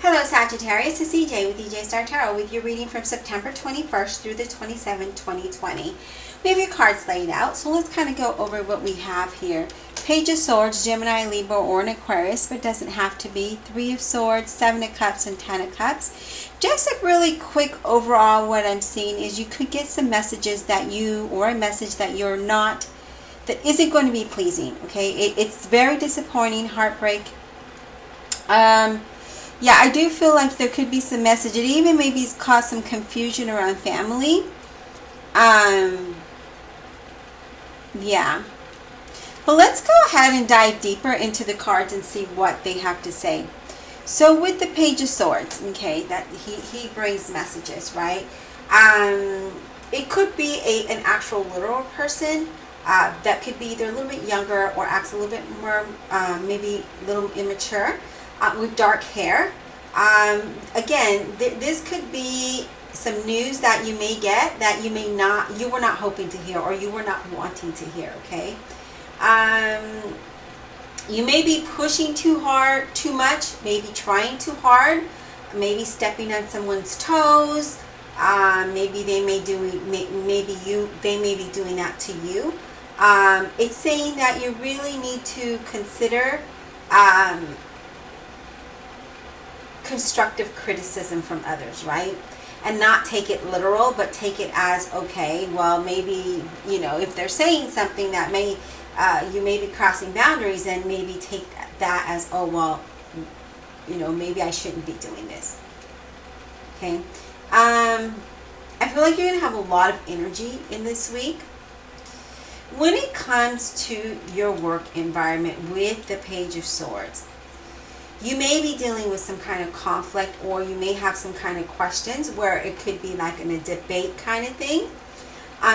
Hello Sagittarius, it's EJ with EJ Star Tarot with your reading from September 21st through the 27th, 2020. We have your cards laid out, so let's kind of go over what we have here. Page of Swords, Gemini, Libra, or an Aquarius, but doesn't have to be. Three of Swords, Seven of Cups, and 10 of Cups. Just a really quick overall, what I'm seeing is you could get some messages that you, or a message that you're not, that isn't going to be pleasing, okay? It's very disappointing, heartbreak. Yeah, I do feel like there could be some message. It even maybe cause some confusion around family. Yeah. But let's go ahead and dive deeper into the cards and see what they have to say. So with the Page of Swords, okay, that he brings messages, right? It could be an actual literal person that could be either a little bit younger or acts a little bit more, maybe a little immature. With dark hair. Again, this could be some news that you may get that you were not hoping to hear, or you were not wanting to hear, okay? You may be pushing too hard, too much, maybe trying too hard, maybe stepping on someone's toes. Maybe they may be doing that to you. It's saying that you really need to consider constructive criticism from others, right? And not take it literal, but take it as, okay, well, maybe, you know, if they're saying something that may, you may be crossing boundaries, and maybe take that as, oh, well, you know, maybe I shouldn't be doing this. Okay. I feel like you're going to have a lot of energy in this week. When it comes to your work environment with the Page of Swords, you may be dealing with some kind of conflict, or you may have some kind of questions where it could be like in a debate kind of thing.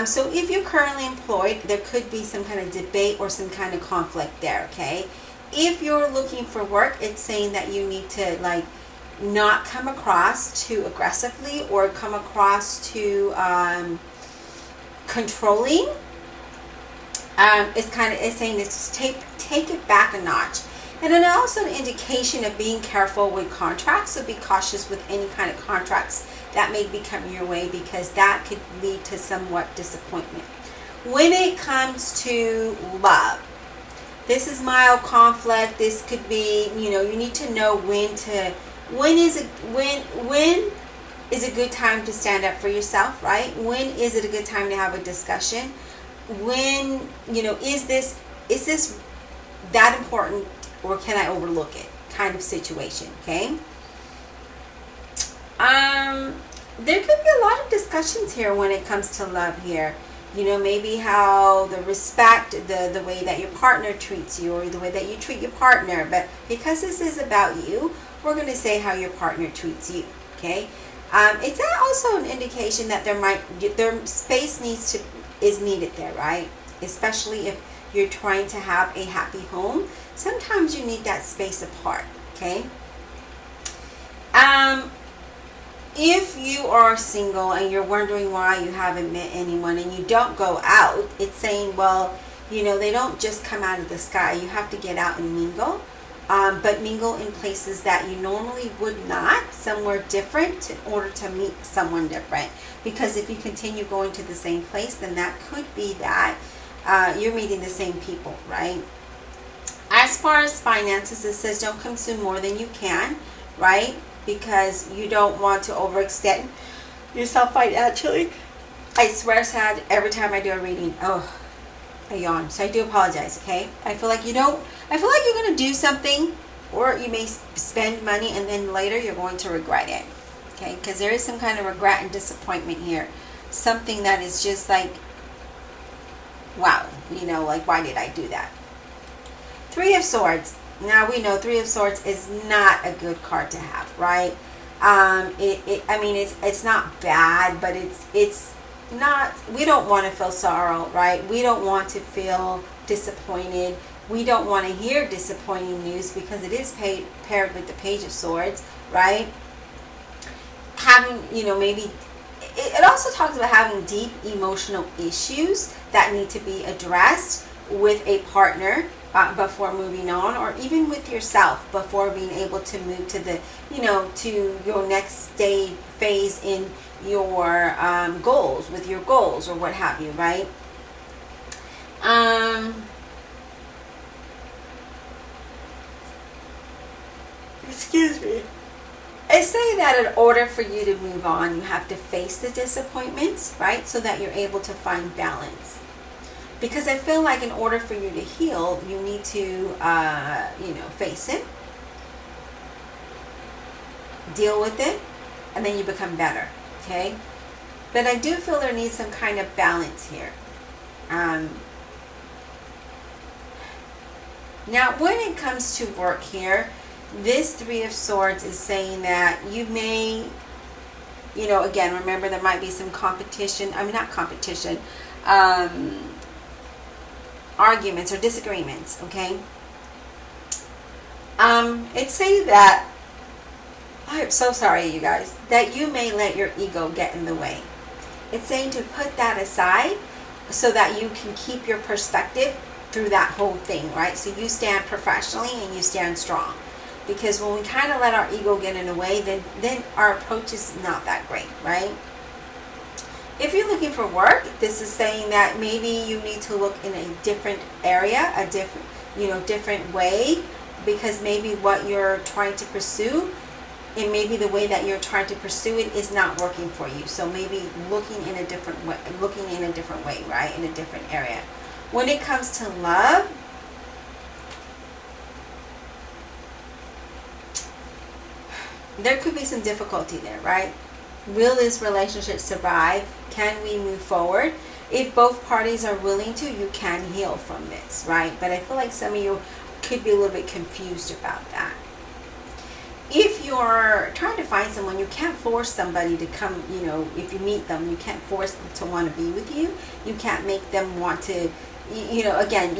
So if you're currently employed, there could be some kind of debate or some kind of conflict there, okay? If you're looking for work, it's saying that you need to like not come across too aggressively or come across too controlling. It's saying it's take it back a notch. And then also an indication of being careful with contracts, so be cautious with any kind of contracts that may be coming your way, because that could lead to somewhat disappointment. When it comes to love, this is mild conflict. This could be, you know, you need to know when is a good time to stand up for yourself, right? When is it a good time to have a discussion? When, you know, is this that important, or can I overlook it, kind of situation, okay? There could be a lot of discussions here when it comes to love here. You know, maybe how the respect, the way that your partner treats you, or the way that you treat your partner. But because this is about you, we're going to say how your partner treats you, okay? It's also an indication that their space is needed there, right? Especially if you're trying to have a happy home. Sometimes you need that space apart, okay? If you are single and you're wondering why you haven't met anyone and you don't go out, it's saying, well, you know, they don't just come out of the sky. You have to get out and mingle, but mingle in places that you normally would not, somewhere different, in order to meet someone different. Because if you continue going to the same place, then that could be that you're meeting the same people, right? As far as finances, it says don't consume more than you can, right? Because you don't want to overextend yourself financially. I swear, Sad, every time I do a reading, I yawn. So I do apologize, okay? I feel like you're going to do something, or you may spend money and then later you're going to regret it, okay? Because there is some kind of regret and disappointment here. Something that is just like, wow, you know, like, why did I do that? Three of Swords. Now we know Three of Swords is not a good card to have, right? I mean, it's not bad, but it's not. We don't want to feel sorrow, right? We don't want to feel disappointed. We don't want to hear disappointing news, because it is paired with the Page of Swords, right? Having, you know, maybe it also talks about having deep emotional issues that need to be addressed with a partner, before moving on, or even with yourself before being able to move to the, to your next phase in your goals, with your goals or what have you, right? Excuse me. I say that in order for you to move on, you have to face the disappointments, right? So that you're able to find balance. Because I feel like in order for you to heal, you need to, face it, deal with it, and then you become better, okay? But I do feel there needs some kind of balance here. Now, when it comes to work here, this Three of Swords is saying that you may, again, remember there might be some competition. I mean, not competition. Arguments or disagreements, okay? It's saying that, I'm so sorry, you guys, that you may let your ego get in the way. It's saying to put that aside so that you can keep your perspective through that whole thing, right? So you stand professionally and you stand strong. Because when we kind of let our ego get in the way, then our approach is not that great, right? If you're looking for work, this is saying that maybe you need to look in a different area, a different way, because maybe what you're trying to pursue, and maybe the way that you're trying to pursue it is not working for you. So maybe looking in a different way, right, in a different area. When it comes to love, there could be some difficulty there, right? Will this relationship survive? Can we move forward? If both parties are willing to, you can heal from this, right? But I feel like some of you could be a little bit confused about that. If you're trying to find someone, you can't force somebody to come, if you meet them, you can't force them to want to be with you. You can't make them want to, again,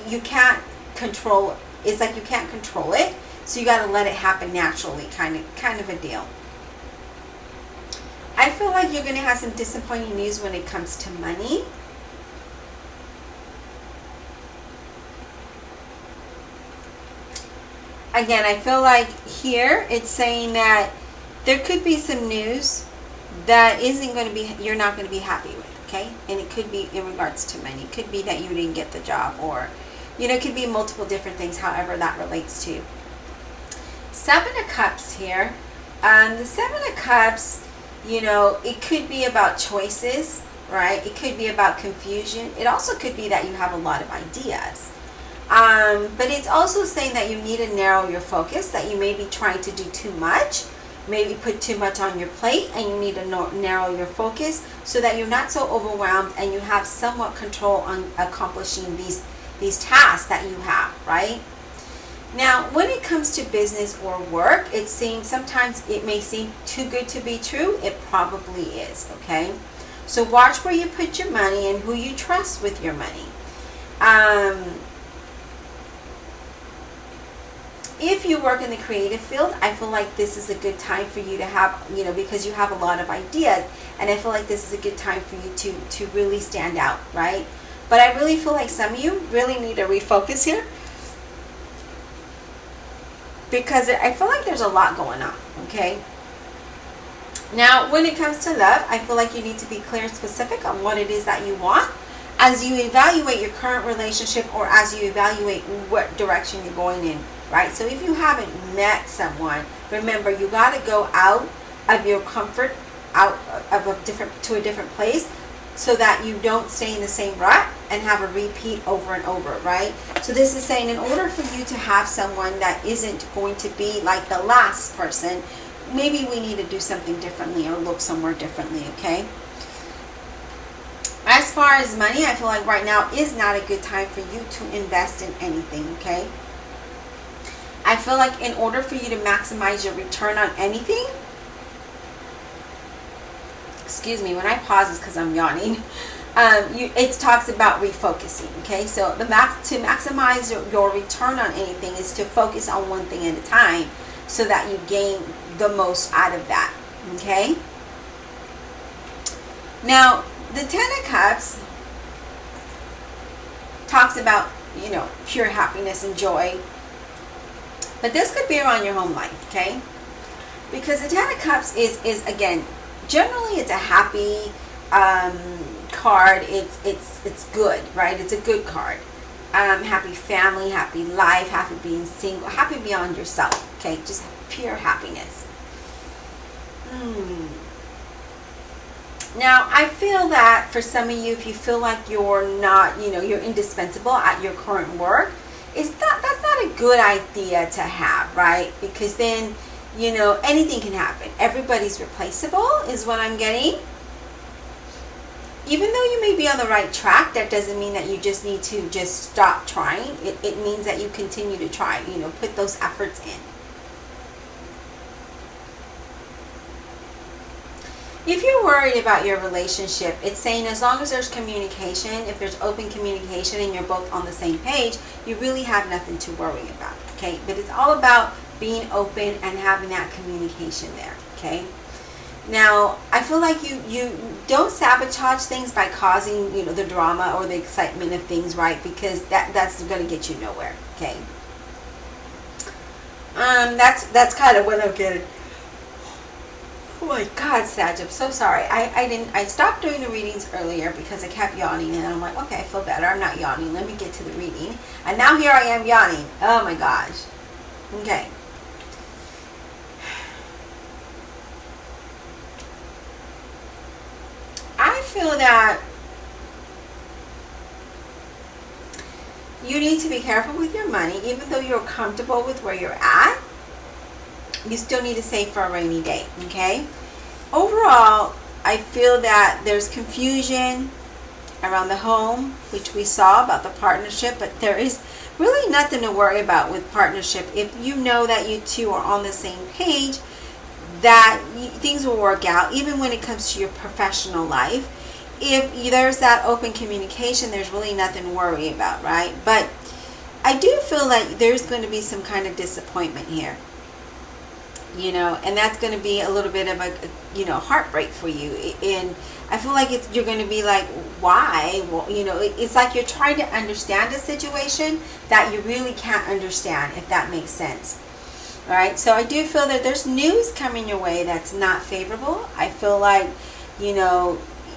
you can't control, it's like you can't control it. So you got to let it happen naturally, kind of a deal. I feel like you're going to have some disappointing news when it comes to money. Again, I feel like here it's saying that there could be some news that you're not going to be happy with, okay? And it could be in regards to money. It could be that you didn't get the job, or, it could be multiple different things, however that relates to. Seven of Cups here. The Seven of Cups, it could be about choices, right? It could be about confusion. It also could be that you have a lot of ideas. But it's also saying that you need to narrow your focus, that you may be trying to do too much, maybe put too much on your plate, and you need to narrow your focus so that you're not so overwhelmed and you have somewhat control on accomplishing these tasks that you have, right? Now, when it comes to business or work, sometimes it may seem too good to be true. It probably is, okay? So watch where you put your money and who you trust with your money. If you work in the creative field, I feel like this is a good time for you to have, because you have a lot of ideas, and I feel like this is a good time for you to really stand out, right? But I really feel like some of you really need to refocus here, because I feel like there's a lot going on, okay? Now, when it comes to love, I feel like you need to be clear and specific on what it is that you want as you evaluate your current relationship, or as you evaluate what direction you're going in, right? So if you haven't met someone, remember, you got to go out of your comfort, out of to a different place, so that you don't stay in the same rut and have a repeat over and over, right? So this is saying in order for you to have someone that isn't going to be like the last person, maybe we need to do something differently or look somewhere differently, okay? As far as money, I feel like right now is not a good time for you to invest in anything, okay? I feel like in order for you to maximize your return on anything, excuse me, when I pause, it's because I'm yawning. It talks about refocusing, okay? So to maximize your return on anything is to focus on one thing at a time so that you gain the most out of that, okay? Now, the Ten of Cups talks about pure happiness and joy. But this could be around your home life, okay? Because the Ten of Cups is again, generally it's a happy card. It's good, right? It's a good card. Happy family, happy life, happy being single, happy beyond yourself, okay? Just pure happiness. Now, I feel that for some of you, if you feel like you're not, you're indispensable at your current work, that's not a good idea to have, right? Because then, anything can happen. Everybody's replaceable is what I'm getting. Even though you may be on the right track, that doesn't mean that you just need to just stop trying. It means that you continue to try, put those efforts in. If you're worried about your relationship, it's saying as long as there's communication, if there's open communication and you're both on the same page, you really have nothing to worry about, okay? But it's all about being open and having that communication there, okay? Now, I feel like you don't sabotage things by causing, the drama or the excitement of things, right? Because that's going to get you nowhere, okay? That's kind of what I'm getting. Oh my God, Sag, I'm so sorry. I stopped doing the readings earlier because I kept yawning, and I'm like, okay, I feel better. I'm not yawning. Let me get to the reading. And now here I am yawning. Oh my gosh. Okay. I feel that you need to be careful with your money. Even though you're comfortable with where you're at, you still need to save for a rainy day, okay? Overall, I feel that there's confusion around the home, which we saw about the partnership, but there is really nothing to worry about with partnership. If you know that you two are on the same page, that things will work out, even when it comes to your professional life. If there's that open communication, there's really nothing to worry about, right? But I do feel like there's going to be some kind of disappointment here. And that's going to be a little bit of a, heartbreak for you. And I feel like you're going to be like, why? Well, it's like you're trying to understand a situation that you really can't understand, if that makes sense. All right. So I do feel that there's news coming your way that's not favorable. I feel like,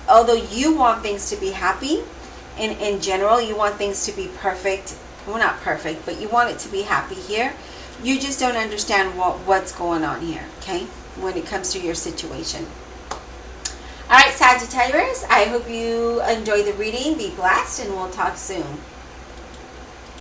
although you want things to be happy, in general, you want things to be perfect. Well, not perfect, but you want it to be happy here. You just don't understand what's going on here, okay, when it comes to your situation. All right, Sagittarius, I hope you enjoy the reading. Be blessed, and we'll talk soon.